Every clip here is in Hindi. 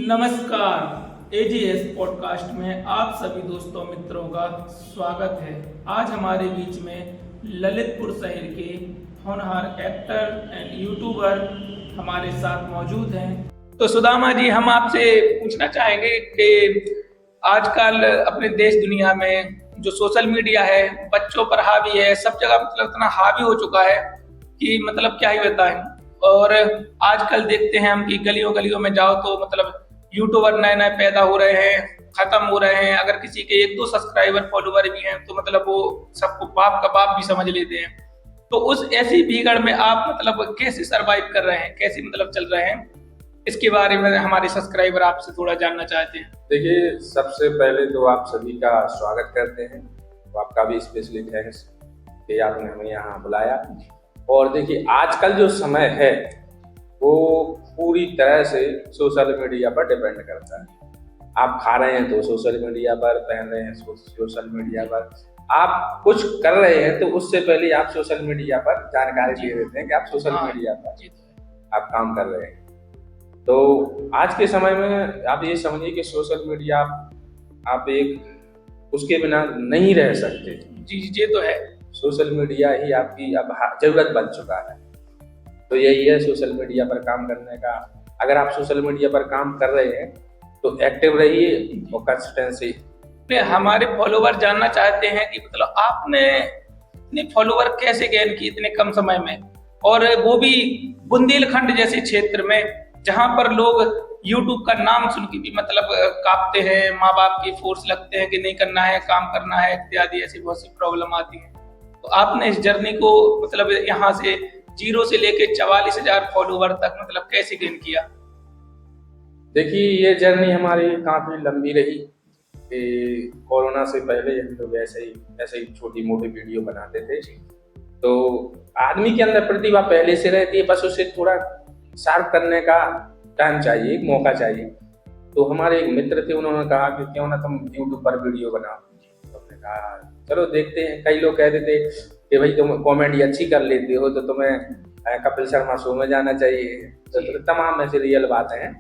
नमस्कार, एजीएस पॉडकास्ट में आप सभी दोस्तों मित्रों का स्वागत है। आज हमारे बीच में ललितपुर शहर के होनहार एक्टर एंड यूट्यूबर हमारे साथ मौजूद हैं। तो सुदामा जी, हम आपसे पूछना चाहेंगे कि आजकल अपने देश दुनिया में जो सोशल मीडिया है बच्चों पर हावी है, सब जगह मतलब इतना हावी हो चुका है कि मतलब क्या ही बताएं। और आजकल देखते हैं हम कि गलियों गलियों में जाओ तो मतलब यूट्यूबर नए नए पैदा हो रहे हैं, खत्म हो रहे हैं। अगर किसी के एक दो सब्सक्राइबर फॉलोवर भी हैं तो मतलब वो सबको बाप का बाप भी समझ लेते हैं। तो उस ऐसी भीड़ में आप मतलब कैसे सरवाइव कर रहे हैं, कैसे मतलब चल रहे हैं, इसके बारे में हमारे सब्सक्राइबर आपसे थोड़ा जानना चाहते हैं। देखिए, सबसे पहले तो आप सभी का स्वागत करते हैं, तो आपका भी स्पेशली थैंक्स कि आपने हमें यहाँ बुलाया। और देखिए, आजकल जो समय है वो पूरी तरह से सोशल मीडिया पर डिपेंड करता है। आप खा रहे हैं तो सोशल मीडिया पर, पहन रहे हैं सोशल मीडिया पर, आप कुछ कर रहे हैं तो उससे पहले आप सोशल मीडिया पर जानकारी दे देते हैं कि आप सोशल मीडिया पर आप काम कर रहे हैं। तो आज के समय में आप ये समझिए कि सोशल मीडिया आप एक उसके बिना नहीं रह सकते। जी, ये तो है। सोशल मीडिया ही आपकी अब जरूरत बन चुका है। तो यही है सोशल मीडिया पर काम करने का। अगर आप सोशल मीडिया पर काम कर रहे हैं तो एक्टिव रहिए और कंसिस्टेंसी। हमारे फॉलोवर जानना चाहते हैं कि मतलब आपने इतने फॉलोवर कैसे गेन किए इतने कम समय में, और वो भी बुंदेलखंड जैसे क्षेत्र में जहां पर लोग यूट्यूब का नाम सुन के भी मतलब कांपते हैं, माँ बाप की फोर्स लगते हैं कि नहीं करना है, काम करना है इत्यादि, ऐसी बहुत सी प्रॉब्लम आती है। तो आपने इस जर्नी को मतलब यहाँ से 0 से लेके 44,000 फॉलोवर तक मतलब कैसे गेन किया? देखिए, ये जर्नी हमारी काफी लंबी रही। कोरोना से पहले हम लोग ऐसे ही छोटी मोटी वीडियो बनाते थे। तो आदमी के अंदर प्रतिभा पहले से रहती है, बस उसे थोड़ा शार्प करने का टाइम चाहिए, एक मौका चाहिए। तो हमारे एक मित्र थे, उन्होंने कहा कि क्यों ना तुम यूट्यूब पर वीडियो बनाओ। तो हमने कहा चलो देखते हैं। कई लोग कहते थे कि भाई तुम कॉमेडी अच्छी कर लेते हो तो तुम्हें कपिल शर्मा शो में जाना चाहिए। तो तमाम ऐसी रियल बातें हैं।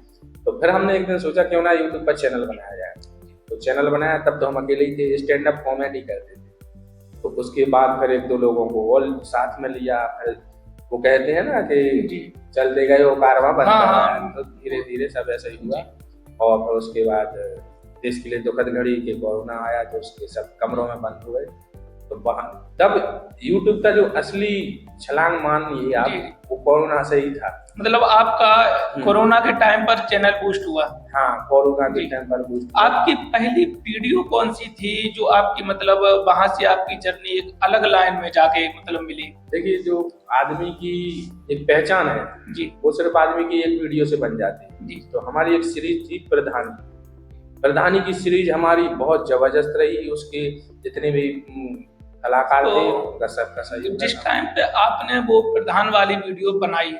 तो फिर हमने एक दिन सोचा क्यों ना यूट्यूब पर चैनल बनाया जाए। तो चैनल बनाया, तब तो हम अकेले ही थे, स्टैंड अप कॉमेडी करते थे। तो उसके बाद फिर एक दो लोगों को और साथ में लिया। फिर वो कहते हैं ना कि चलते गए वो कारवां बनता है। तो धीरे धीरे सब ऐसा ही हुआ। और फिर उसके बाद देश के लिए दुखद घड़ी के कोरोना आया तो उसके सब कमरों में बंद हुए। तो तब यूट्यूब का जो असली छलांग मानिए आप, वो कोरोना से ही था। मतलब आपका कोरोना के टाइम पर चैनल बूस्ट हुआ? हाँ, कोरोना के टाइम पर बूस्ट। आपकी पहली वीडियो कौन सी थी जो आपकी मतलब वहां से आपकी जर्नी एक अलग लाइन में जाके मतलब मिली? देखिए, जो आदमी की एक पहचान है जी, वो सिर्फ आदमी की एक वीडियो से बन जाती है। जी। तो हमारी एक सीरीज थी प्रधानी की सीरीज हमारी बहुत जबरदस्त रही। उसके जितने भी कलाकार थे उनका सबका सहयोग। जिस टाइम पे आपने वो प्रधान वाली वीडियो बनाई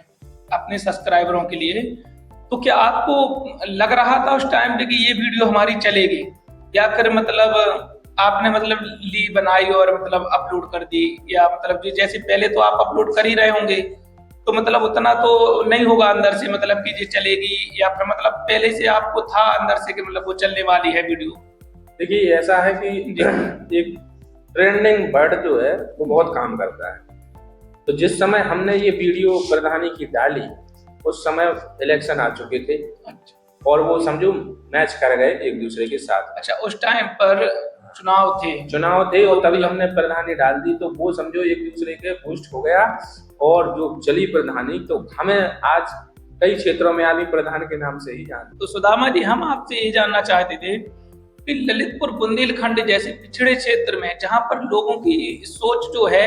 अपने सब्सक्राइबरों के लिए, तो क्या आपको लग रहा था उस टाइम पे कि ये वीडियो हमारी चलेगी, या फिर मतलब आपने मतलब ली बनाई और मतलब अपलोड कर दी, या मतलब जैसे पहले तो आप अपलोड कर ही रहे होंगे तो मतलब उतना तो नहीं होगा अंदर से मतलब कि ये चलेगी, या फिर मतलब पहले से आपको था अंदर से कि मतलब वो चलने वाली है वीडियो? देखिए, ऐसा है कि एक ट्रेंडिंग वर्ड जो है वो बहुत काम करता है। तो जिस समय हमने ये वीडियो प्रधानी की डाली उस समय इलेक्शन आ चुके थे। अच्छा। और वो समझो मैच कर गए एक दूसरे के साथ। अच्छा, उस टाइम पर चुनाव थे और तभी हमने प्रधानी डाल दी। तो वो समझो एक दूसरे के बूस्ट हो गया और जो चली प्रधानी, तो हमें आज कई क्षेत्रों में आदमी प्रधान के नाम से ही जानते। तो सुदामा जी, हम आपसे ये जानना चाहते थे कि ललितपुर बुंदेलखंड जैसे पिछड़े क्षेत्र में जहां पर लोगों की सोच जो है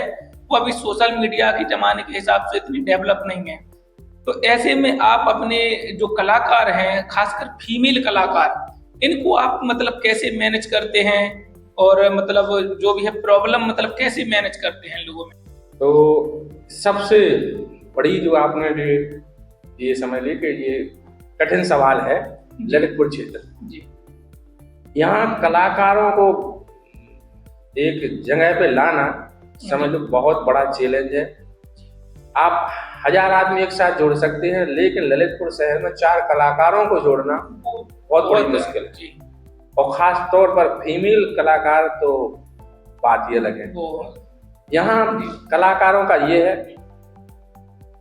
वो अभी सोशल मीडिया के जमाने के हिसाब से इतनी डेवलप नहीं है, तो ऐसे में आप अपने जो कलाकार हैं, खासकर फीमेल कलाकार, इनको आप मतलब कैसे मैनेज करते हैं, और मतलब जो भी है प्रॉब्लम मतलब कैसे मैनेज करते हैं लोगों में? तो सबसे बड़ी जो आपने ये समझ ली कि ये कठिन सवाल है ललितपुर क्षेत्र जी। यहाँ कलाकारों को एक जगह पे लाना समझ लो बहुत बड़ा चैलेंज है। आप 1000 आदमी एक साथ जोड़ सकते हैं, लेकिन ललितपुर शहर में 4 कलाकारों को जोड़ना बहुत बड़ी मुश्किल है जी। और खास तौर पर फीमेल कलाकार तो बात ही अलग है। यहाँ कलाकारों का ये है,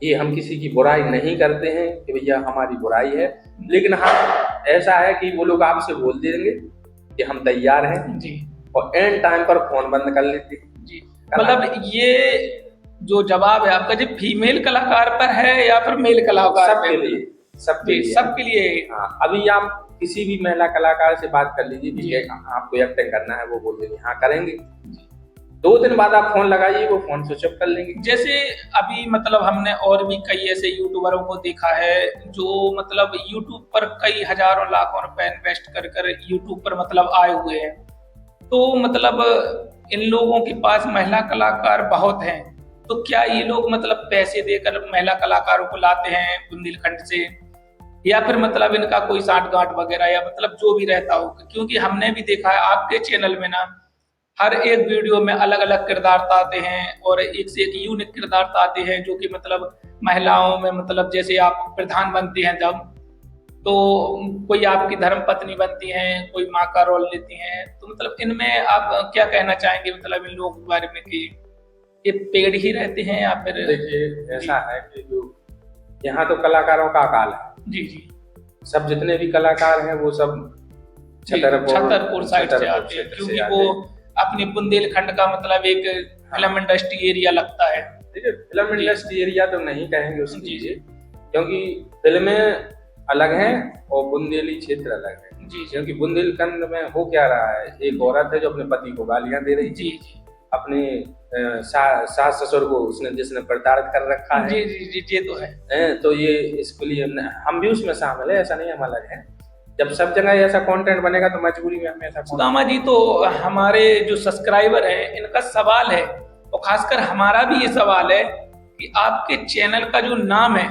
ये हम किसी की बुराई नहीं करते हैं कि भैया हमारी बुराई है, लेकिन हाँ ऐसा है कि वो लोग आपसे बोल देंगे कि हम तैयार हैं जी, और एंड टाइम पर फोन बंद कर लेते हैं जी। मतलब ये जो जवाब है आपका, जो फीमेल कलाकार पर है या फिर मेल कलाकार सबके लिए, सबके लिए। हाँ, अभी आप किसी भी महिला कलाकार से बात कर लीजिए कि आपको एक्टिंग करना है, वो बोल देंगे हाँ करेंगे। 2 दिन बाद आप फोन लगाइए, वो फोन स्विच ऑफ कर लेंगे। जैसे अभी मतलब हमने और भी कई ऐसे यूट्यूबरों को देखा है जो मतलब यूट्यूब पर कई हजारों लाखों रुपए इन्वेस्ट कर कर यूट्यूब पर मतलब आए हुए हैं। तो मतलब इन लोगों के पास महिला कलाकार बहुत हैं, तो क्या ये लोग मतलब पैसे देकर महिला कलाकारों को लाते हैं बुंदेलखंड से, या फिर मतलब इनका कोई साठगांठ वगैरह, या मतलब जो भी रहता हो? क्योंकि हमने भी देखा है आपके चैनल में ना हर एक वीडियो में अलग अलग किरदार आते हैं और एक से एक यूनिक किरदार आते हैं, जो कि मतलब महिलाओं में मतलब जैसे आप प्रधान बनती हैं जब, तो कोई आपकी धर्म पत्नी बनती हैं, कोई माँ का रोल लेती हैं, तो मतलब इनमें आप क्या कहना चाहेंगे मतलब इन लोगों के बारे में कि ये पेड़ ही रहते हैं या फिर? देखिए ऐसा है कि जो यहाँ तो कलाकारों का अकाल है जी जी, सब जितने भी कलाकार हैं वो सब छतरपुर साइड से आते हैं, क्योंकि वो अपने बुंदेलखंड का मतलब एक फिल्म इंडस्ट्री एरिया लगता है। देखिए फिल्म इंडस्ट्री एरिया तो नहीं कहेंगे उसको जी, क्योंकि फिल्में अलग हैं और बुंदेली क्षेत्र अलग है जी। क्योंकि बुंदेलखंड में हो क्या रहा है, एक औरत है जो अपने पति को गालियां दे रही जी, अपने सास ससुर को उसने जिसने प्रताड़ित कर रखा है जी जी जी, ये तो है। तो ये इसके लिए हम भी उसमें शामिल है, ऐसा नहीं हम अलग हैं। जब सब जगह ऐसा कंटेंट बनेगा तो मजबूरी में हमें ऐसा। सुदामा जी, तो हमारे जो सब्सक्राइबर हैं इनका सवाल है, और खासकर हमारा भी ये सवाल है कि आपके चैनल का जो नाम है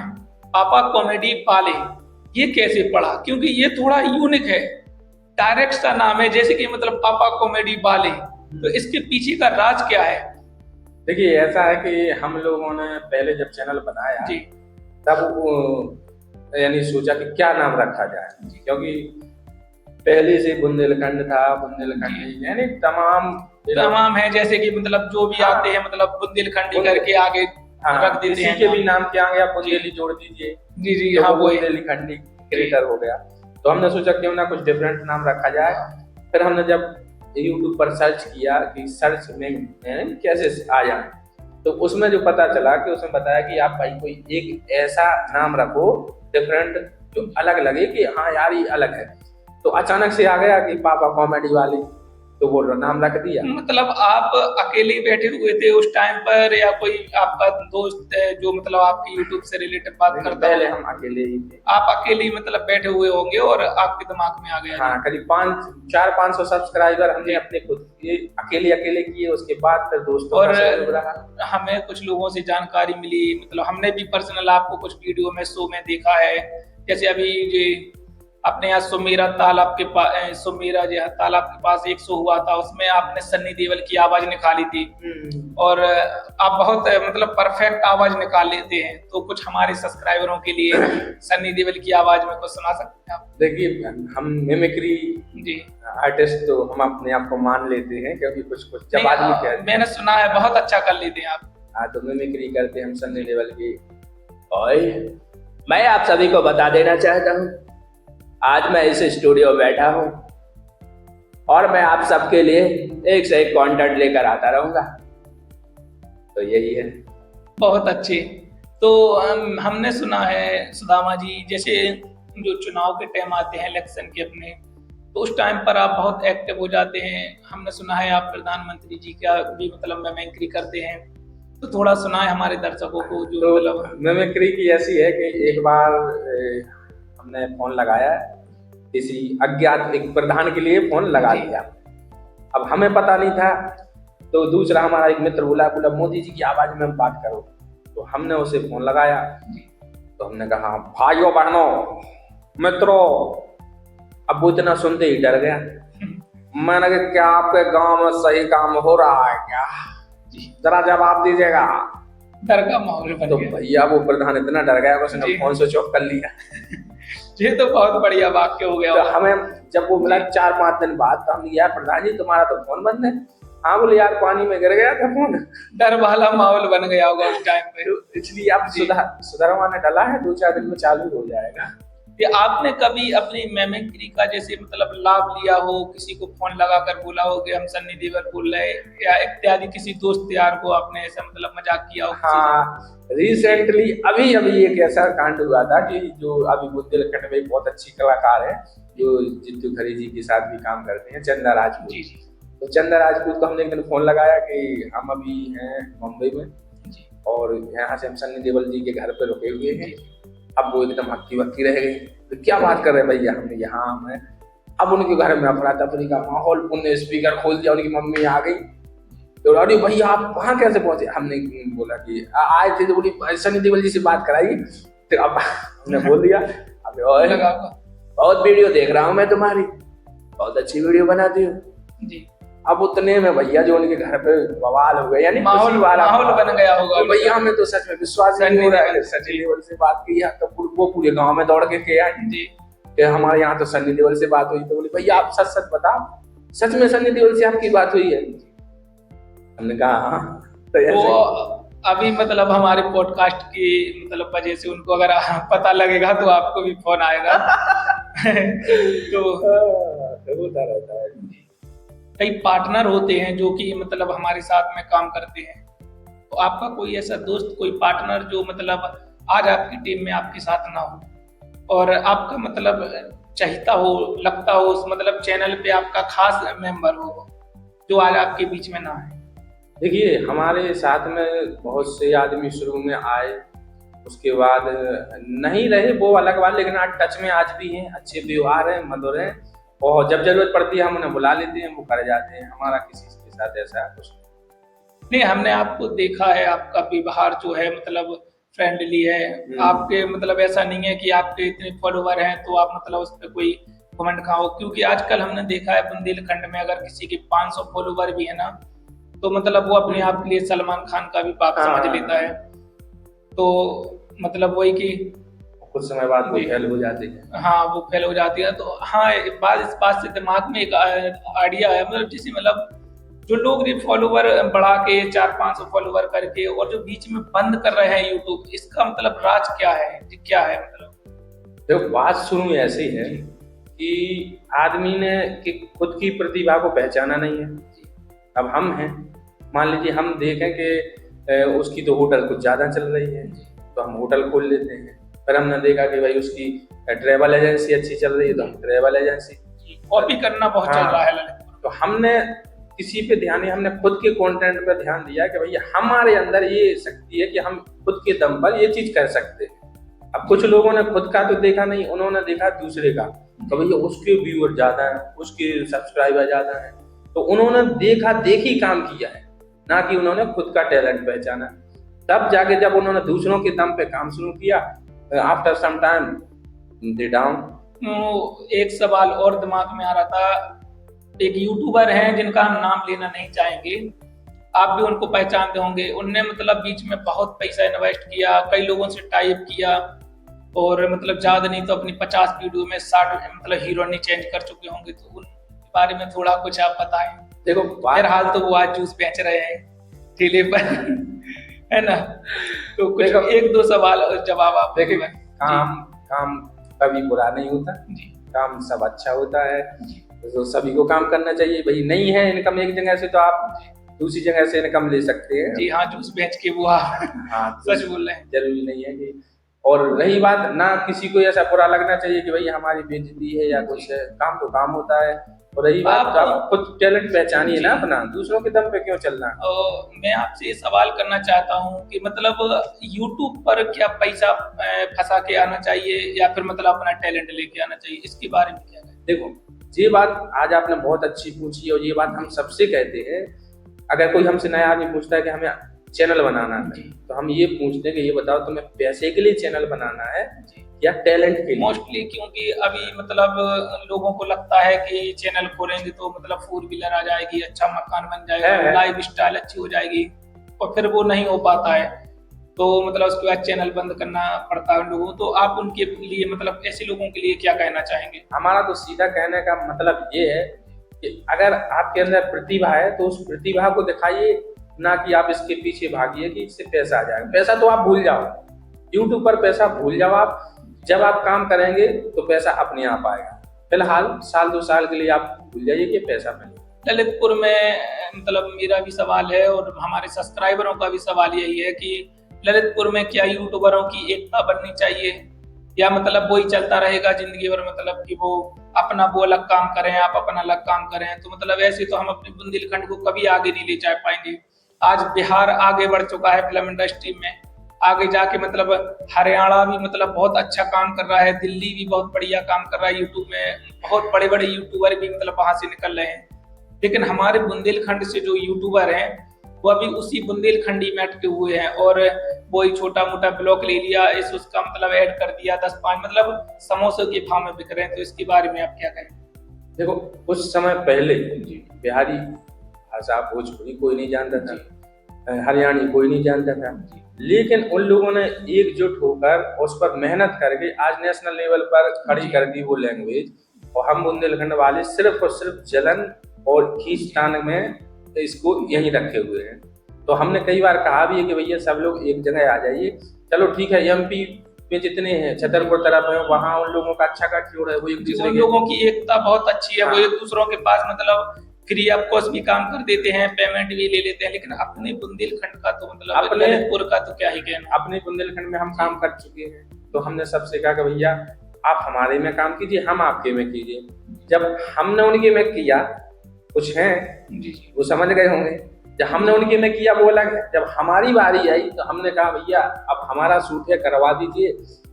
पापा कॉमेडी पाले, ये कैसे पड़ा? क्योंकि ये थोड़ा यूनिक है, डायरेक्ट सा नाम है, जैसे कि मतलब पापा कॉमेडी पाले, तो इसके पीछे का राज क्या है? देखिए ऐसा है कि हम लोगों ने पहले जब चैनल बनाया जी, तब यानी सोचा कि क्या नाम रखा जाए, क्योंकि पहले से बुंदेलखंड था, बुंदेलखंडी यानी तमाम है, जैसे कि मतलब जो भी आते हैं मतलब बुंदेलखंडी करके आगे रख देते हैं, के भी नाम के आगे आप बुंदेली जोड़ दीजिए जी जी, हाँ वो बुंदेलखंडी क्रिएटर हो गया। तो हमने सोचा क्यों ना कुछ डिफरेंट नाम रखा जाए। फिर हमने जब यूट्यूब पर सर्च किया कि सर्च में कैसे आ जाए, तो उसमें जो पता चला कि उसमें बताया कि आप भाई कोई एक ऐसा नाम रखो डिफरेंट जो अलग लगे कि हाँ यार ये अलग है। तो अचानक से आ गया कि पापा कॉमेडी वाले, तो वो नाम रख दिया। मतलब आप अकेले बैठे हुए थे उस टाइम पर, या कोई आपका दोस्त है जो मतलब आपके यूट्यूब से रिलेटेड बात करता है? पहले हम अकेले ही थे। आप अकेले ही मतलब बैठे हुए होंगे और आपके दिमाग में आ गया? हाँ, करीब 400-500 सब्सक्राइबर हमने अपने खुद अकेले किए, उसके बाद फिर दोस्तों और हमें कुछ लोगों से जानकारी मिली, मतलब हमने भी पर्सनल आपको कुछ वीडियो में शो में देखा है, जैसे अभी ये अपने यहाँ सुमेरा तालाब के पास, सुमेरा जो तालाब के पास एक शो हुआ था, उसमें आपने सन्नी देओल की आवाज निकाली थी, और आप बहुत मतलब परफेक्ट आवाज निकाल लेते हैं, तो कुछ हमारे सब्सक्राइबरों के लिए सन्नी देओल की आवाज में कुछ सुना सकते हैं आप? देखिए हम मिमिक्री जी आर्टिस्ट तो हम अपने आप को मान लेते हैं, क्योंकि कुछ जब आदमी कहते, मैंने सुना है बहुत अच्छा कर लेते हैं आप। हाँ, तो मिमिक्री करते हम सन्नी देओल की। और मैं आप सभी को बता देना चाहता हूँ, आज मैं इस स्टूडियो में बैठा हूँ और मैं आप सबके लिए एक से एक कंटेंट लेकर आता रहूंगा। तो यही है। बहुत अच्छे। तो हमने सुना है सुदामा जी, जैसे जो चुनाव के टाइम आते हैं इलेक्शन के अपने, तो उस टाइम पर आप बहुत एक्टिव हो जाते हैं। हमने सुना है आप प्रधानमंत्री जी का भी मतलब मिमिक्री करते हैं, तो थोड़ा सुना है हमारे दर्शकों को जो तो मतलब। मिमिक्री की ऐसी है कि एक बार हमने फोन लगाया, किसी अज्ञात एक प्रधान के लिए फोन लगा दिया। अब हमें पता नहीं था, तो दूसरा हमारा एक मित्र बोला मोदी जी की आवाज में बात करो, तो हमने उसे फोन लगाया। तो हमने कहा भाइयों बहनों मित्रों, अब वो इतना सुनते ही डर गया। मैंने कहा क्या आपके गांव में सही काम हो रहा है क्या, जरा जवाब दीजिएगा। डर का माहौल बन तो गया। भैया वो प्रधान इतना डर गया कि उसने जी। फोन स्विच ऑफ कर लिया। ये तो बहुत बढ़िया वाक्य हो गया तो होगा। हमें जब वो मिला 4-5 दिन बाद, तो हमने यार प्रधान जी तुम्हारा तो फोन बंद है। हाँ बोले यार पानी में गिर गया था फोन। डर वाला माहौल बन गया होगा उस टाइम पे। तो इसलिए अब जी। सुधारवाने डला है, 2-4 दिन में चालू हो जाएगा। ये आपने कभी अपनी मिमिक्री का जैसे मतलब लाभ लिया हो, किसी को फोन लगाकर बोला हो कि हम सन्नी देओल बोल रहे हैं, या इत्यादि किसी दोस्त यार को आपने ऐसा मतलब मजाक किया हो किसी से? हाँ, रिसेंटली अभी एक ऐसा कांड हुआ था कि जो अभी बुंदेलखंड में बहुत अच्छी कलाकार है, जो जितू खरी जी के साथ भी काम करते हैं, चंदा राजपूत। जी जी तो चंदा राजपूत को हमने एक दिन फोन लगाया कि हम अभी हैं मुंबई में जी और यहाँ से हम सन्नी देओल जी के घर पे रुके हुए हैं। अब वो एकदम हक्की बक्की रह गई, तो क्या बात कर रहे हैं भैया, हमने यहाँ हमें। अब उनके घर में अफरा तफरी का माहौल, उनने स्पीकर खोल दिया, उनकी मम्मी आ गई। तो अरे भैया आप वहाँ कैसे पहुंचे? हमने बोला कि आए थे, तो बोली सन्नी देओल जी से बात कराई। तो अब हमने बोल दिया अबे ओए लगा बहुत वीडियो देख रहा हूँ मैं तुम्हारी, बहुत अच्छी वीडियो बनाती हो। जी। अब उतने में भैया जो उनके घर पे बवाल हो गया, यानी माहौल बन गया होगा। तो भैया हमें तो सच में विश्वास नहीं हो रहा है। सन्नी देओल से बात की है तो वो पूरे गांव में दौड़ के आए जी कि हमारे यहाँ तो सन्नी देओल से बात हुई। तो बोले भैया आप सच सच बताओ, सच में सन्नी देओल से आपकी बात हुई है? हमने कहा हाँ। तो वो अभी मतलब हमारे पॉडकास्ट की मतलब वजह से उनको अगर पता लगेगा तो आपको भी फोन आएगा। तो होता रहता है। कई पार्टनर होते हैं जो कि मतलब हमारे साथ में काम करते हैं, तो आपका कोई ऐसा दोस्त, कोई पार्टनर जो मतलब आज आपकी टीम में आपके साथ ना हो और आपका मतलब चाहता हो, लगता हो उस मतलब चैनल पे आपका खास मेंबर हो, जो आज आपके बीच में ना है? देखिए हमारे साथ में बहुत से आदमी शुरू में आए, उसके बाद नहीं रहे वो अलग बात, लेकिन आज टच में आज भी हैं, अच्छे व्यवहार हैं, मधुर हैं, और जब जरूरत पड़ती है हम उन्हें बुला लेते हैं, वो कर जाते हैं। हमारा किसी के साथ ऐसा कुछ नहीं, हमने आपको देखा है, आपका व्यवहार जो है मतलब फ्रेंडली है। आपके मतलब ऐसा नहीं है कि आपके इतने फॉलोवर हैं तो आप मतलब उस पर कोई कमेंट खाओ, क्योंकि आजकल हमने देखा है बुंदेलखंड में अगर किसी के 500 फॉलोवर भी है ना, तो मतलब वो अपने आप के लिए सलमान खान का भी बाप समझ लेता है। तो मतलब वही कि कुछ समय बाद वो फेल हो जाते हैं। हाँ, वो फेल हो जाती है। तो हाँ, इस बात से दिमाग में एक आइडिया है, मतलब जैसे मतलब जो लोग ये फॉलोवर बढ़ा के 400-500 फॉलोवर करके और जो बीच में बंद कर रहे हैं यूट्यूब, इसका मतलब राज क्या है? क्या है मतलब? देखो बात शुरू में ऐसे ही है कि आदमी ने कि खुद की प्रतिभा को पहचाना नहीं है। अब हम हैं, मान लीजिए हम देखें कि उसकी तो होटल कुछ ज्यादा चल रही है तो हम होटल खोल लेते हैं। फिर हमने देखा कि भाई उसकी ट्रेवल एजेंसी अच्छी चल रही है तो हम ट्रेवल एजेंसी। कॉपी करना बहुत चल रहा है ललित। तो हमने किसी पे ध्यान नहीं, हमने खुद के कंटेंट पे ध्यान दिया कि भैया हमारे अंदर ये शक्ति है कि हम खुद के दम पर ये चीज कर सकते हैं। अब कुछ लोगों ने खुद का तो देखा नहीं, उन्होंने देखा दूसरे का, तो भैया उसके व्यूअर ज्यादा है, उसके सब्सक्राइबर ज्यादा है, तो उन्होंने देखा देखी काम किया है, ना कि उन्होंने खुद का टैलेंट पहचाना। तब जाके जब उन्होंने दूसरों के दम पे काम शुरू किया, आफ्टर सम टाइम दे डाउन। एक सवाल और दिमाग में आ रहा था, एक यूट्यूबर हैं जिनका हम नाम लेना नहीं चाहेंगे, आप भी उनको पहचानते होंगे। उनने मतलब बीच में बहुत पैसा इन्वेस्ट किया, कई लोगों से टाइप किया और मतलब ज्यादा नहीं तो अपनी 50 वीडियो में 60 मतलब हीरोइनी चेंज कर चुके होंगे। तो उनके बारे में थोड़ा कुछ आप बताएं। देखो फिलहाल तो वो आज जूस बेच रहे हैं ठेले पर है ना, तो कुछ एक दो सवाल और जवाब आप देखिए। काम कभी बुरा नहीं होता जी, काम सब अच्छा होता है जी। तो सभी को काम करना चाहिए भाई। नहीं है इनकम एक जगह से तो आप दूसरी जगह से इनकम ले सकते हैं जी। हाँ, जूस बेच के वो हाँ सच बोल रहे हैं। जरूरी नहीं है कि, और रही बात ना किसी को ऐसा बुरा लगना चाहिए कि भाई हमारी बेइज्जती है या कुछ है, काम तो काम होता है। और रही बात तो आप खुद टैलेंट पहचानिए ना अपना, दूसरों के दम पे क्यों चलना। मैं आपसे ये सवाल करना चाहता हूँ कि मतलब YouTube पर क्या पैसा फंसा के आना चाहिए या फिर मतलब अपना टैलेंट लेके आना चाहिए, इसके बारे में क्या है? देखो ये बात आज आपने बहुत अच्छी पूछी और ये बात हम सबसे कहते हैं। अगर कोई हमसे नया आदमी पूछता है कि हमें चैनल बनाना है तो हम ये पूछते हैं कि ये बताओ तुम्हें पैसे के लिए चैनल बनाना है या टैलेंट के लिए? मोस्टली क्योंकि अभी मतलब लोगों को लगता है कि चैनल खोलेंगे तो मतलब 4 व्हीलर आ जाएगी, अच्छा मकान बन जाएगा, लाइफ स्टाइल अच्छी हो जाएगी, और फिर वो नहीं हो पाता है। तो मतलब उसके बाद चैनल बंद करना पड़ता है उन लोगों को। तो आप उनके लिए मतलब ऐसे लोगों के लिए क्या कहना चाहेंगे? हमारा तो सीधा कहने का मतलब ये है कि अगर आपके अंदर प्रतिभा है तो उस प्रतिभा को दिखाइए, ना कि आप इसके पीछे भागिए कि इससे पैसा आ जाएगा। पैसा तो आप भूल जाओ, यूट्यूब पर पैसा भूल जाओ आप। जब आप काम करेंगे तो पैसा अपने आप आएगा। फिलहाल साल 2 साल के लिए आप भूल जाइए कि पैसा मिलेगा। ललितपुर में मतलब मेरा भी सवाल है और हमारे सब्सक्राइबरों का भी सवाल यही है कि ललितपुर में क्या यूट्यूबरों की एकता बननी चाहिए, या मतलब वही चलता रहेगा जिंदगी भर, मतलब कि वो अपना वो अलग काम करें, आप अपना अलग काम करें। तो मतलब ऐसे तो हम अपने बुंदेलखंड को कभी आगे नहीं ले जा पाएंगे। आज बिहार आगे बढ़ चुका है फिल्म इंडस्ट्री में, आगे जाके मतलब हरियाणा भी मतलब बहुत अच्छा काम कर रहा है, दिल्ली भी बहुत बढ़िया काम कर रहा है यूट्यूब में, बहुत बड़े बड़े यूट्यूबर भी मतलब वहां से निकल रहे हैं। लेकिन हमारे बुंदेलखंड से जो यूट्यूबर हैं वो अभी उसी बुंदेलखंडी में अटके हुए हैं, और वही छोटा मोटा ब्लॉग ले लिया, इस उसका मतलब ऐड कर दिया 10-5, मतलब समोसे के भाव में बिक रहे हैं। तो इसके बारे में आप क्या कहें? देखो, कुछ समय पहले बिहारी भाषा भोजपुरी कोई नहीं जानता था, हरियाणी कोई नहीं जानता था, लेकिन उन लोगों ने एकजुट होकर उस पर मेहनत करके आज नेशनल लेवल पर खड़ी कर दी वो लैंग्वेज। और हम बुंदेलखंड वाले सिर्फ और सिर्फ जलन और खींचतान में इसको यहीं रखे हुए हैं। तो हमने कई बार कहा भी है कि भैया सब लोग एक जगह आ जाइए। चलो ठीक है, एमपी में जितने हैं छतरपुर तरफ है, वहाँ उन लोगों का अच्छा खासा है, वो एक दूसरे उन लोगों की एकता बहुत अच्छी है। हाँ। वो एक दूसरों के पास मतलब फ्री ऑफ कॉस्ट भी काम कर देते हैं, पेमेंट भी ले लेते हैं। लेकिन अपने बुंदेलखंड का तो मतलब अपने ललितपुर का तो क्या ही कहना। अपने बुंदेलखंड में हम काम कर चुके हैं, तो हमने सबसे कहा कि भैया आप हमारे में काम कीजिए, हम आपके में कीजिए। जब हमने उनके में किया, कुछ हैं जी वो समझ गए होंगे, जब हमने उनके में किया वो अलग है। जब हमारी बारी आई तो हमने कहा भैया अब हमारा शूट है, करवा दीजिए।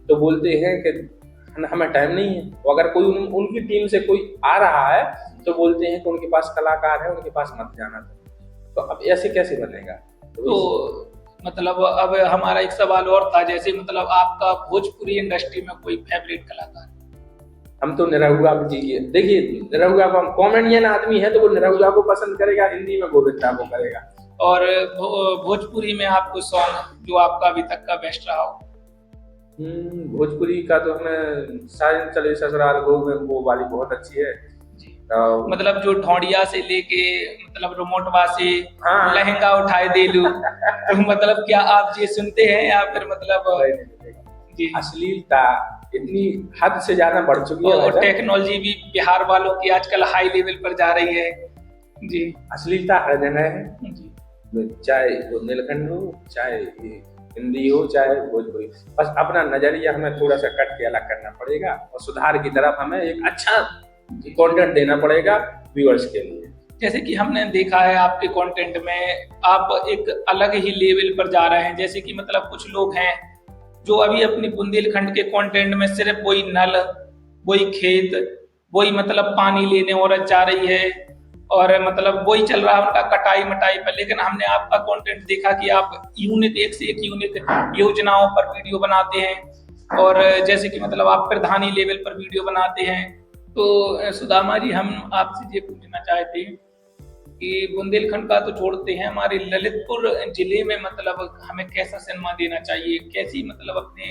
तो बोलते हैं कि हमें टाइम नहीं है। तो अगर कोई उनकी टीम से कोई आ रहा है तो बोलते हैं कि उनके पास कलाकार है, उनके पास मत जाना। तो अब ऐसे कैसे बनेगा? तो मतलब अब हमारा एक सवाल और था, जैसे मतलब आपका भोजपुरी इंडस्ट्री में कोई फेवरेट कलाकार? हम तो निरहुआ जी, देखिए निरहुआ को, हम कॉमेडियन आदमी है तो वो निरहुआ को पसंद करेगा, हिंदी में गोविंदा को करेगा। और भोजपुरी में आपको सॉन्ग जो आपका अभी तक का बेस्ट रहा हो? भोजपुरी का तो हमें साजन चले ससुराल वो वाली बहुत अच्छी है। मतलब जो ढोंडिया से लेके मतलब रिमोटवा से हाँ। लहंगा उठाए दे लू, तो मतलब क्या आप ये सुनते हैं या फिर मतलब जी अश्लीलता इतनी हद से ज्यादा बढ़ चुकी है और टेक्नोलॉजी भी बिहार वालों की आजकल हाई लेवल पर जा रही है जी। अश्लीलता हर जगह है जी, चाहे बुंदेलखंड हो, चाहे हिंदी हो, चाहे भोजपुरी। बस अपना नजरिया हमें थोड़ा सा कट के अलग करना पड़ेगा और सुधार की तरफ हमें एक अच्छा कंटेंट देना पड़ेगा व्यूअर्स के लिए। जैसे कि हमने देखा है आपके कंटेंट में आप एक अलग ही लेवल पर जा रहे हैं। जैसे कि मतलब कुछ लोग हैं जो अभी अपनी बुंदेलखंड के कंटेंट में सिर्फ वही नल, वही खेत, वही मतलब पानी लेने औरत जा रही है और मतलब वही चल रहा है उनका कटाई मटाई पर। लेकिन हमने आपका कंटेंट देखा कि आप यूनिक, एक से एक यूनिक योजनाओं पर वीडियो बनाते हैं और जैसे कि मतलब आप प्रधानी लेवल पर वीडियो बनाते हैं। तो सुदामा जी, हम आपसे ये पूछना चाहते हैं कि बुंदेलखंड का तो छोड़ते हैं, हमारे ललितपुर जिले में मतलब हमें कैसा सिनेमा देना चाहिए, कैसी मतलब अपने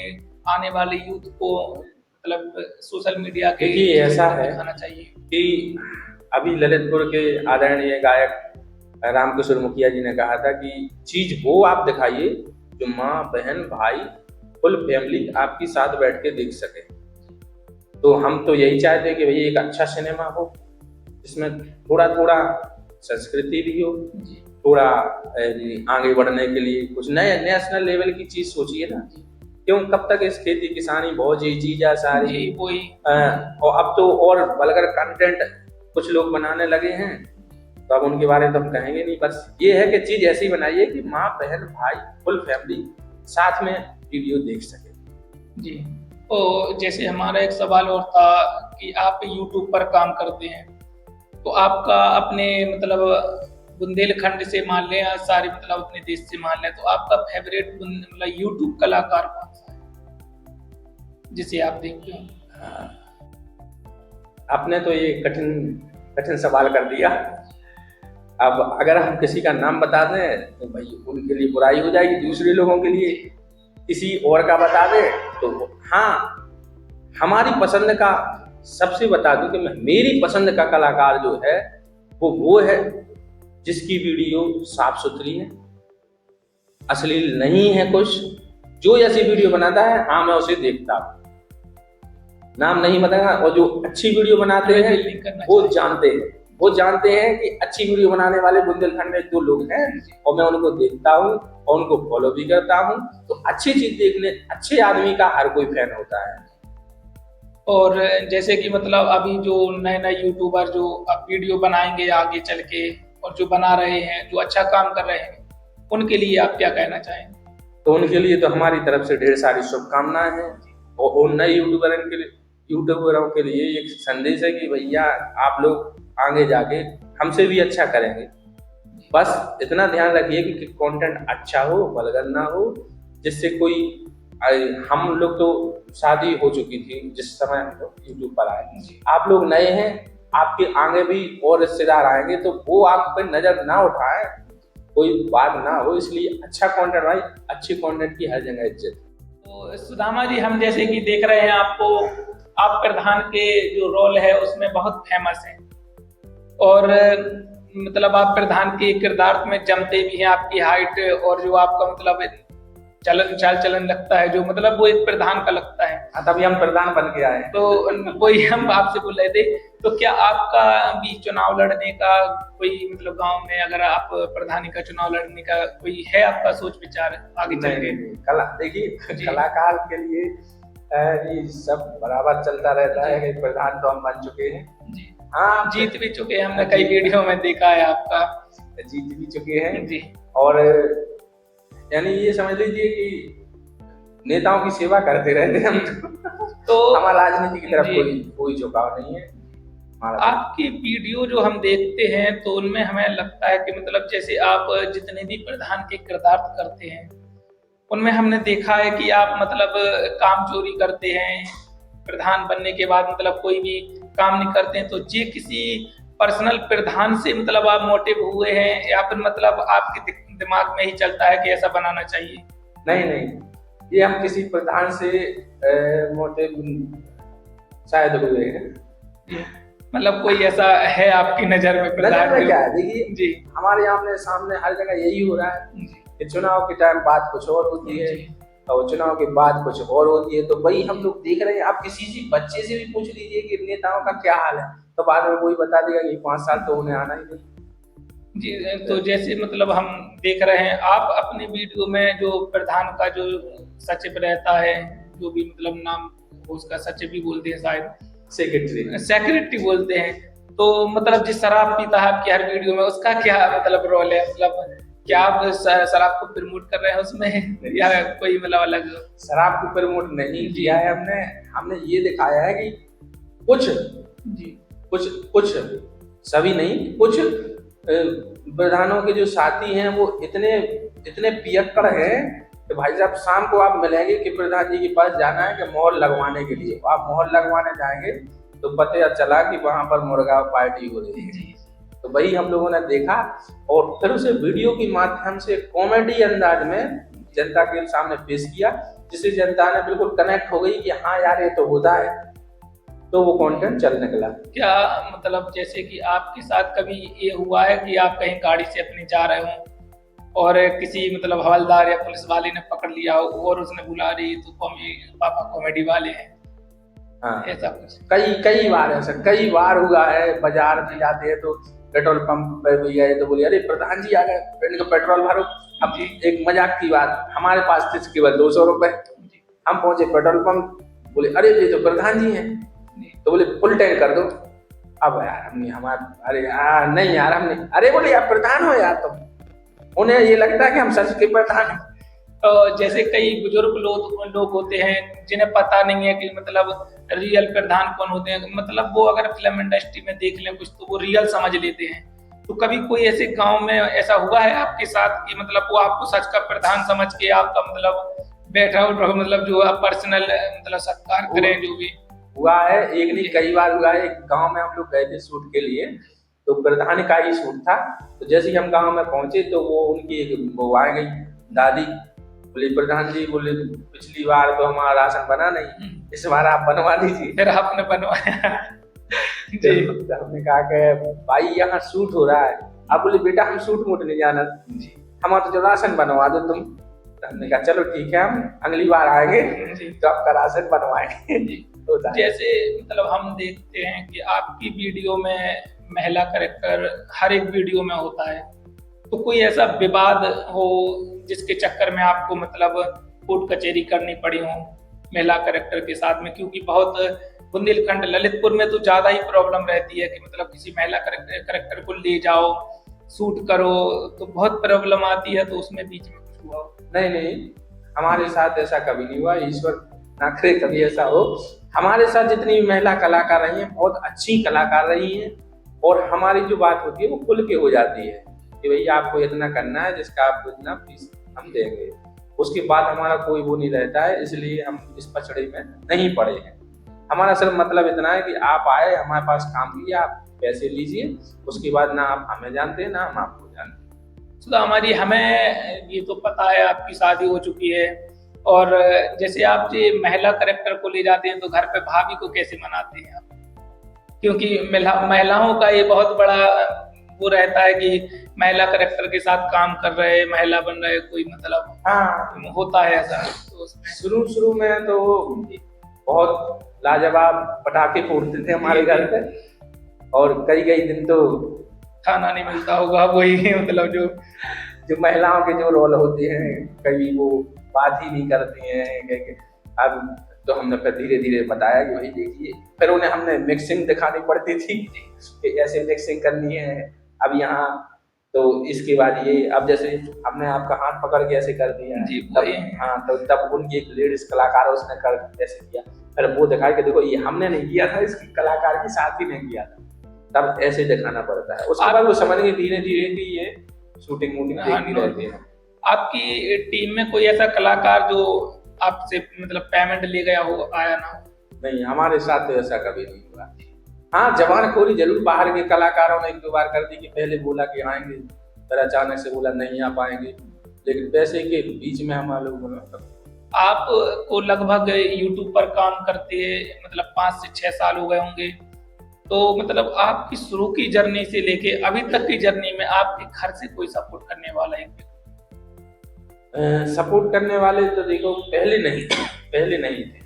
आने वाले यूथ को मतलब सोशल मीडिया के ऐसा है दिखाना चाहिए कि अभी ललितपुर के आदरणीय गायक रामकिशोर मुखिया जी ने कहा था कि चीज वो आप दिखाइए जो माँ बहन भाई फुल फैमिली आपकी साथ बैठ के देख सके। तो हम तो यही चाहते हैं कि भैया एक अच्छा सिनेमा हो जिसमें थोड़ा थोड़ा संस्कृति भी हो, थोड़ा आगे बढ़ने के लिए कुछ नए नेशनल लेवल की चीज सोचिए ना। क्यों कब तक इस खेती किसानी बहुत चीजा सारी वही और अब तो और वल्गर कंटेंट कुछ लोग बनाने लगे हैं, तो अब उनके बारे में तो हम कहेंगे नहीं। बस ये है कि चीज ऐसी बनाइए कि माँ बहन भाई फुल फैमिली साथ में वीडियो देख सके जी। तो जैसे हमारा एक सवाल और था कि आप YouTube पर काम करते हैं, तो आपका अपने मतलब बुंदेलखंड से मान लें या सारे मतलब अपने देश से मान लें, तो आपका फेवरेट मतलब YouTube कलाकार कौन सा है जिसे आप देखते हो? आपने तो ये कठिन सवाल कर दिया। अब अगर हम किसी का नाम बता दें तो भाई उनके लिए बुराई हो जाएगी, दूसरे लोगों के लिए किसी और का बता दे तो हाँ, हमारी पसंद का सबसे बता दूं कि मेरी पसंद का कलाकार जो है वो है जिसकी वीडियो साफ सुथरी है, अश्लील नहीं है कुछ। जो ऐसी वीडियो बनाता है हाँ मैं उसे देखता हूँ, नाम नहीं बताया। और जो अच्छी वीडियो बनाते हैं वो जानते हैं कि अच्छी वीडियो बनाने वाले बुंदेलखंड में 2 लोग हैं और मैं उनको देखता हूँ और उनको फॉलो भी करता हूँ। तो अच्छी चीज देखने अच्छे आदमी का हर कोई फैन होता है। और जैसे कि मतलब अभी जो नए नए यूट्यूबर जो अब वीडियो बनाएंगे आगे चल के और जो बना रहे हैं, जो अच्छा काम कर रहे हैं, उनके लिए आप क्या कहना चाहेंगे? तो उनके लिए तो हमारी तरफ से ढेर सारी शुभकामनाएं हैं और नए यूट्यूबरों के लिए एक संदेश है कि भैया आप लोग आगे जाके हमसे भी अच्छा करेंगे। बस इतना ध्यान रखिए कि कंटेंट अच्छा हो, वल्गर ना हो, जिससे कोई हम लोग तो शादी हो चुकी थी जिस समय हम लोग यूट्यूब पर आए, आप लोग नए हैं, आपके आगे भी और रिश्तेदार आएंगे तो वो आप पे नजर ना उठाए, कोई बात ना हो। इसलिए अच्छा कंटेंट भाई, अच्छी कंटेंट की हर जगह इज्जत। तो सुदामा जी, हम जैसे कि देख रहे हैं आपको, आप प्रधान के जो रोल है उसमें बहुत फेमस हैं और मतलब आप प्रधान के किरदार में जमते भी हैं। आपकी हाइट और जो आपका मतलब चाल चलन लगता है, जो मतलब वो एक प्रधान का लगता है। तभी हम प्रधान बन के आए। तो वही हम आपसे बोल रहे थे, तो क्या आपका भी चुनाव लड़ने का कोई मतलब गांव में अगर आप प्रधानी का चुनाव लड़ने का कोई है आपका सोच विचार आगे चल के? कला देखिए, कलाकार के लिए ये सब बराबर चलता रहता है कि प्रधान तो हम बन चुके हैं जी। हाँ, जीत भी चुके हैं, हमने कई वीडियो में देखा है आपका, जीत भी चुके हैं जी। और यानी ये समझ लीजिए कि नेताओं की सेवा करते रहते हैं हम। तो हमारा राजनीति की तरफ कोई झुकाव नहीं है। आपकी वीडियो जो हम देखते हैं तो उनमें हमें लगता है कि मतलब जैसे आप जितने भी प्रधान के किरदार करते हैं उनमें हमने देखा है कि आप मतलब काम चोरी करते हैं, प्रधान बनने के बाद मतलब कोई भी काम नहीं करते हैं। तो ये किसी पर्सनल प्रधान से मतलब आप मोटिव हुए हैं या फिर मतलब आपके दिमाग में ही चलता है कि ऐसा बनाना चाहिए? नहीं, ये हम किसी प्रधान से मोटिव शायद हुए हैं। मतलब कोई ऐसा है आपकी नजर में प्रधान? नजर में क्या है, देखिए जी, हमारे यहाँ सामने हर जगह यही हो रहा है कि चुनाव के टाइम बात कुछ और होती है और चुनाव के बाद कुछ और होती है। तो वही हम लोग देख रहे हैं। आप किसी बच्चे से भी पूछ लीजिए कि नेताओं का क्या हाल है, तो बाद में कोई बता देगा कि 5 साल तो उन्हें आना ही नहीं। जी, तो जैसे मतलब हम देख रहे हैं आप अपने वीडियो में जो प्रधान का जो सचिव रहता है, जो भी मतलब नाम उसका सचिव भी बोलते हैं शायद, सेक्रेटरी बोलते हैं, तो मतलब जिस शराब पीता है आपकी हर वीडियो में, उसका क्या मतलब रोल है? मतलब क्या आप शराब को प्रमोट कर रहे हैं उसमें या कोई मतलब अलग? शराब को प्रमोट नहीं किया है हमने ये दिखाया है कि कुछ सभी नहीं, कुछ प्रधानों के जो साथी हैं वो इतने पियक्कड़ हैं कि भाई साहब शाम को आप मिलेंगे कि प्रधान जी के पास जाना है कि मोहर लगवाने के लिए। आप मोहर लगवाने जाएंगे तो पता चला कि वहां पर मुर्गा पार्टी हो रही है। तो वही हम लोगों ने देखा और फिर उसे वीडियो के माध्यम से कॉमेडी अंदाज में जनता के सामने पेश किया, जिससे जनता ने बिल्कुल कनेक्ट हो गई कि हाँ यार ये तो होता है। तो वो कंटेंट चल निकला। क्या मतलब जैसे कि आपके साथ कभी ये हुआ है कि आप कहीं गाड़ी से अपने जा रहे हो और किसी मतलब हवलदार या पुलिस वाले ने पकड़ लिया हो और उसने बुला रही तो पापा कॉमेडी वाले हैं? हाँ, ऐसा कुछ कई बार ऐसा कई बार हुआ है। बाजार में जाते हैं तो पेट्रोल पंप पर भी गए तो बोले अरे प्रधान जी आ गए, पेट्रोल भरो। अब एक मजाक की बात, हमारे पास थे केवल 200 रुपए। हम पहुंचे पेट्रोल पंप, बोले अरे ये तो प्रधान जी हैं, तो बोले फुल टैंक कर दो। अब यार हमने अरे यार नहीं यार हमने, अरे बोले आप प्रधान हो यार तुम। उन्हें ये लगता है कि हम सच के प्रधान हैं। तो जैसे कई बुजुर्ग लोग होते हैं जिन्हें पता नहीं है कि मतलब रियल प्रधान कौन होते हैं, मतलब वो अगर फिल्म इंडस्ट्री में देख लें कुछ तो वो रियल समझ लेते हैं। तो कभी कोई ऐसे गांव में ऐसा हुआ है आपके साथ कि मतलब वो आपको सच का प्रधान समझ के आपका मतलब बैठा उठा मतलब जो आप पर्सनल मतलब सत्कार करें? जो भी हुआ है, एक नहीं कई बार हुआ है। एक गांव में हम लोग गए थे शूट के लिए, तो प्रधान का ही शूट था। तो जैसे ही हम गांव में पहुंचे तो वो उनकी वो आ गई दादी, बोले प्रधान जी, बोले पिछली बार तो हमारा राशन बना नहीं, इस बार आप बनवा दीजिए। फिर आपने बनवाया। जी। तो हमने कहा कि भाई यहाँ शूट हो रहा है। आप बोले बेटा हम शूट मूट नहीं जाना, हमारा तो राशन बनवा दो तुम। तो हमने कहा चलो ठीक है, हम अगली बार आएंगे तो आपका राशन बनवाएंगे। तो जैसे मतलब हम देखते हैं कि आपकी वीडियो में महिला कैरेक्टर हर एक वीडियो में होता है, तो कोई ऐसा विवाद हो जिसके चक्कर में आपको मतलब कोर्ट कचहरी करनी पड़ी हो महिला कैरेक्टर के साथ में? क्योंकि बहुत बुंदेलखंड ललितपुर में तो ज्यादा ही प्रॉब्लम रहती है कि मतलब किसी महिला कैरेक्टर को ले जाओ शूट करो तो बहुत प्रॉब्लम आती है, तो उसमें बीच में कुछ हुआ? नहीं, हमारे साथ ऐसा कभी नहीं हुआ, ईश्वर ना करे कभी ऐसा हो। हमारे साथ जितनी महिला कलाकार रही हैं बहुत अच्छी कलाकार रही हैं, और हमारी जो बात होती है वो खुल के हो जाती है कि भैया आपको इतना करना है, जिसका आपको इतना फीस हम देंगे। उसके बाद हमारा कोई वो नहीं रहता है, इसलिए हम इस पचड़े में नहीं पड़े हैं। हमारा सिर्फ मतलब इतना है कि आप आए हमारे पास काम किया, आप पैसे लीजिए, उसके बाद ना आप हमें जानते हैं ना हम आपको जानते हैं। सुधा हमारी, हमें ये तो पता है आपकी शादी हो चुकी है, और जैसे आप ये महिला कैरेक्टर को ले जाते हैं तो घर पे भाभी को कैसे मनाते हैं आप? क्योंकि महिलाओं का ये बहुत बड़ा वो रहता है कि महिला कैरेक्टर के साथ काम कर रहे, महिला बन रहे, कोई मतलब हाँ होता है ऐसा। तो शुरू में तो बहुत लाजवाब पटाखे फोड़ते थे हमारे घर पे, और कई दिन तो खाना नहीं मिलता होगा, वही मतलब जो महिलाओं के जो रोल होते हैं कभी वो बात ही नहीं करती हैं। अब तो हमने फिर धीरे धीरे बताया कि भाई देखिए, फिर उन्हें हमने मिक्सिंग दिखानी पड़ती थी कि ऐसे मिक्सिंग करनी है अब यहाँ, तो इसके बाद ये अब जैसे हमने आपका हाथ पकड़ के ऐसे कर दिया जी, हाँ, तो तब उनकी एक लेडीज कलाकार है उसने कर ऐसे किया, फिर वो दिखाया कि देखो ये हमने नहीं किया था, इसकी कलाकार के साथ ही नहीं किया था, तब ऐसे दिखाना पड़ता है। उसके बाद वो समझ गए धीरे धीरे कि ये शूटिंग वूटिंग देखती रहती है। आपकी टीम में कोई ऐसा कलाकार जो आपसे मतलब पेमेंट ले गया हो, आया ना हो? नहीं, हमारे साथ तो ऐसा कभी नहीं हुआ। हाँ, जवानखोरी जरूर बाहर के कलाकारों ने एक दो बार कर दी कि पहले बोला कि आएंगे, फिर अचानक से बोला नहीं आ पाएंगे, लेकिन पैसे के बीच में हमारे लोग। आपको लगभग यूट्यूब पर काम करते मतलब 5 से 6 साल हो गए होंगे, तो मतलब आपकी शुरू की जर्नी से लेके अभी तक की जर्नी में आपके घर से कोई सपोर्ट करने वाला है? सपोर्ट करने वाले तो देखो पहले नहीं थे।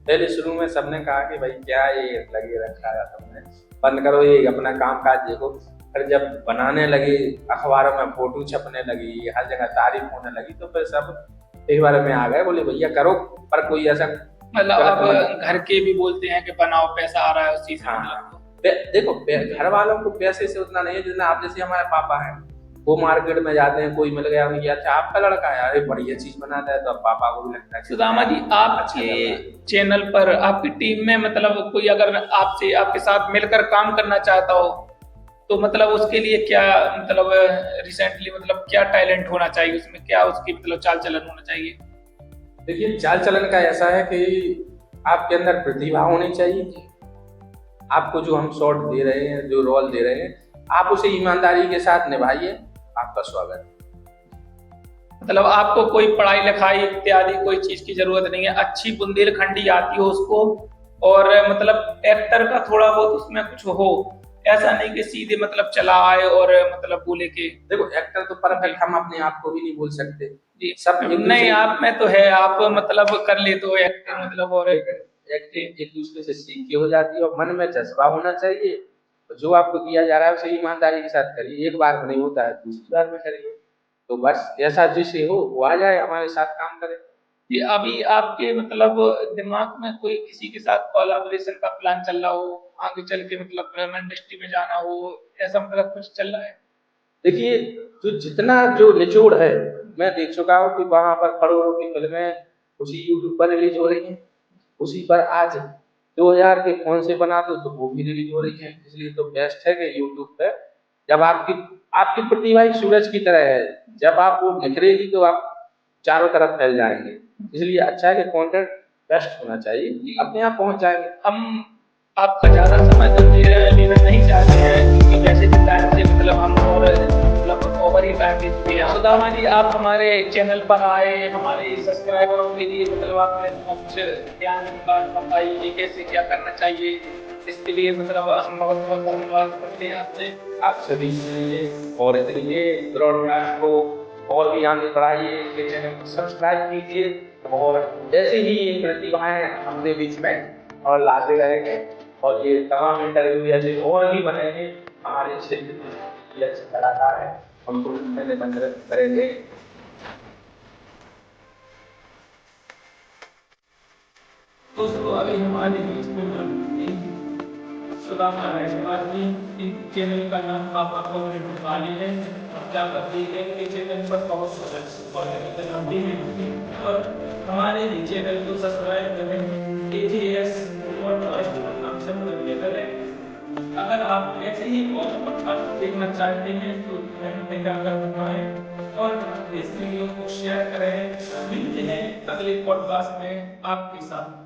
पहले शुरू में सबने कहा कि भाई क्या ये लगे रखा है, तुमने बंद करो ये अपना काम काज देखो। फिर जब बनाने लगे, अखबारों में फोटो छपने लगी, हर जगह तारीफ होने लगी, तो फिर सब एक बार में आ गए, बोले भैया करो, पर कोई ऐसा मतलब आप घर के भी बोलते हैं कि बनाओ, पैसा आ रहा है उसी से? हाँ, देखो घर वालों को पैसे से उतना नहीं है जितना आप जैसे हमारे पापा हैं, वो मार्केट में जाते हैं, कोई मिल गया उनकी अच्छा आपका लड़का है, अरे बढ़िया चीज बनाता है, तो अब पापा को भी लगता है। सुदामा जी, आपके चैनल पर आपकी टीम में मतलब कोई अगर आपसे आपके साथ मिलकर काम करना चाहता हो तो मतलब उसके लिए क्या मतलब रिसेंटली मतलब क्या टैलेंट होना चाहिए उसमें, क्या उसकी मतलब चाल चलन होना चाहिए? देखिए, चाल चलन का ऐसा है कि आपके अंदर प्रतिभा होनी चाहिए। आपको जो हम शॉट दे रहे हैं, जो रोल दे रहे हैं, आप उसे ईमानदारी के साथ निभाइए, आपका स्वागत। मतलब आपको कोई पढ़ाई लिखाई इत्यादि कोई चीज की जरूरत नहीं है, अच्छी बुंदेलखंडी आती हो उसको, और मतलब एक्टर का थोड़ा बहुत उसमें कुछ हो, ऐसा नहीं कि सीधे मतलब चला आए और मतलब बोले कि देखो एक्टर तो परफेक्ट हम अपने आप को भी नहीं बोल सकते जी सब नहीं, आप में तो है, आप मतलब कर ले तो एक्टर मतलब, और एक्टिंग एक दूसरे से सीख के हो जाती है, और मन में जज्बा होना चाहिए। जो आपको किया जा रहा है उसे ईमानदारी के साथ करिए, एक बार में नहीं होता है, दूसरी बार में करिए, तो बस ऐसा जिसे हो वो आ जाए हमारे साथ काम करे। ये अभी आपके मतलब दिमाग में कोई किसी के साथ कोलैबोरेशन का प्लान चल रहा हो, आगे चल के मतलब फिल्म इंडस्ट्री में जाना हो, ऐसा मतलब कुछ चल रहा है? देखिए, जो जितना जो निचोड़ है मैं देख चुका हूँ कि वहाँ पर करोड़ों की फिल्में उसी यूट्यूब पर रिलीज हो रही हैं, उसी पर आज 2000 के फोन से बना दो तो वो भी रिलीज हो रही है। इसलिए तो बेस्ट है कि यूट्यूब पे जब आपकी प्रतिभा एक सूरज की तरह है, जब आप वो निखरेगी तो आप चारों तरफ फैल जाएंगे। इसलिए अच्छा है कि कंटेंट बेस्ट होना चाहिए, अपने आप पहुंच जाएंगे। हम आपका ज्यादा समय तो लेना नहीं चाहते हैं, क्योंकि वैसे भी टाइम से मतलब हम और मतलब ओवर ही टाइम ले चुके हैं। सुदामा जी, आप हमारे चैनल पर आए, हमारे सब्सक्राइबरों के लिए मतलब आपने कुछ ज्ञान की बात बताई कि कैसे क्या करना चाहिए, इसके लिए मतलब हम बहुत बहुत धन्यवाद करते हैं आपसे। आप सभी और ये ब्रॉडकास्ट को और भी आगे बढ़ाइए, इसके चैनल को सब्सक्राइब कीजिए और जैसे ही ये प्रतिभाएं अपने बीच में और लाते रहेंगे और ये तमाम इंटरव्यू ऐसे और भी बनेंगे, हमारे क्षेत्र में ये अच्छे कलाकार हैं, हमको पहले मदद करेंगे। दोस्तों अभी हमारे बीच में सुदामा है, इस चैनल का नाम पापा को वाली है, क्या करती है कि चैनल पर बहुत लंबी है और हमारे भी चैनल को सब्सक्राइब करें, AJS पॉडकास्ट नाम से मुझे करें। अगर आप ऐसे ही और पॉडकास्ट देखना चाहते हैं तो कमेंट क्या करना है और इस वीडियो को शेयर करें। मिलते हैं अगले पॉडकास्ट में आपके साथ।